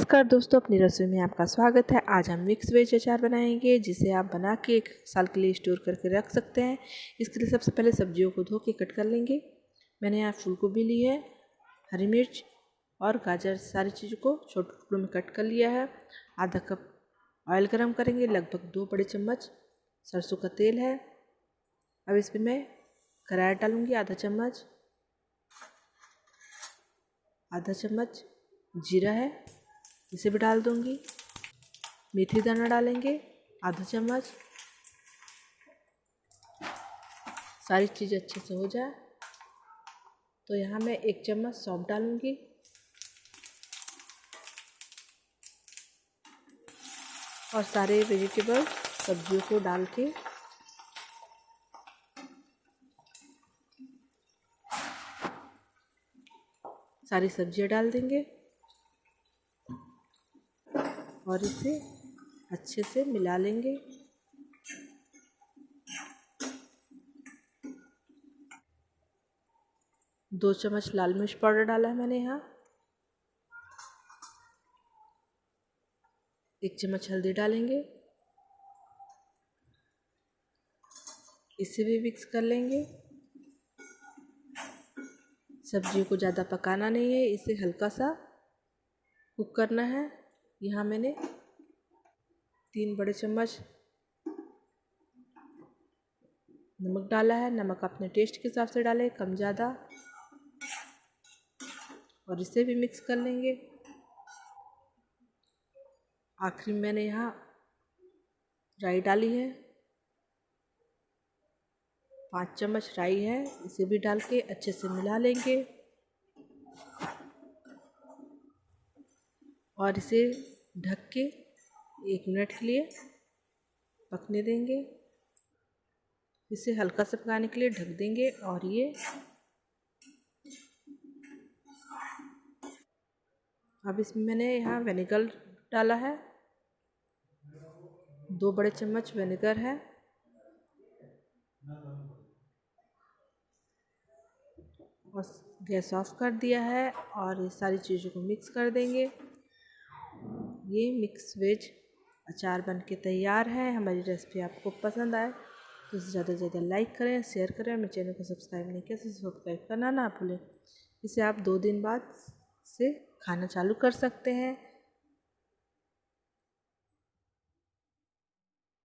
नमस्कार दोस्तों, अपनी रसोई में आपका स्वागत है। आज हम मिक्स वेज अचार बनाएंगे जिसे आप बना के 1 साल के लिए स्टोर करके रख सकते हैं। इसके लिए सबसे पहले सब्जियों को धो के कट कर लेंगे। मैंने यहाँ फूल गोभी ली है, हरी मिर्च और गाजर, सारी चीज़ों को छोटे टुकड़ों में कट कर लिया है। आधा कप ऑयल गरम करेंगे, लगभग 2 बड़े चम्मच सरसों का तेल है। अब इसमें मैं करारा डालूँगी, आधा चम्मच जीरा है, इसे भी डाल दूंगी। मेथी दाना डालेंगे आधा चम्मच। सारी चीज़ अच्छे से हो जाए तो यहाँ मैं 1 चम्मच सौंफ डालूंगी और सारे वेजिटेबल सब्जियों को डाल के सारी सब्जियां डाल देंगे और इसे अच्छे से मिला लेंगे। दो चम्मच लाल मिर्च पाउडर डाला है मैंने यहाँ। 1 चम्मच हल्दी डालेंगे, इसे भी मिक्स कर लेंगे। सब्जियों को ज़्यादा पकाना नहीं है, इसे हल्का सा कुक करना है। यहाँ मैंने 3 बड़े चम्मच नमक डाला है। नमक अपने टेस्ट के हिसाब से डालें, कम ज़्यादा, और इसे भी मिक्स कर लेंगे। आखिरी में मैंने यहाँ राई डाली है, 5 चम्मच राई है, इसे भी डाल के अच्छे से मिला लेंगे और इसे ढक के 1 मिनट के लिए पकने देंगे। इसे हल्का सा पकाने के लिए ढक देंगे और ये अब इसमें मैंने यहाँ विनेगर डाला है, 2 बड़े चम्मच विनेगर है और गैस ऑफ कर दिया है और ये सारी चीज़ों को मिक्स कर देंगे। ये मिक्स वेज अचार बनके तैयार है। हमारी रेसिपी आपको पसंद आए तो ज़्यादा से ज़्यादा लाइक करें, शेयर करें। मेरे चैनल को सब्सक्राइब नहीं किया तो सब्सक्राइब करना ना भूलें। इसे आप 2 दिन बाद से खाना चालू कर सकते हैं।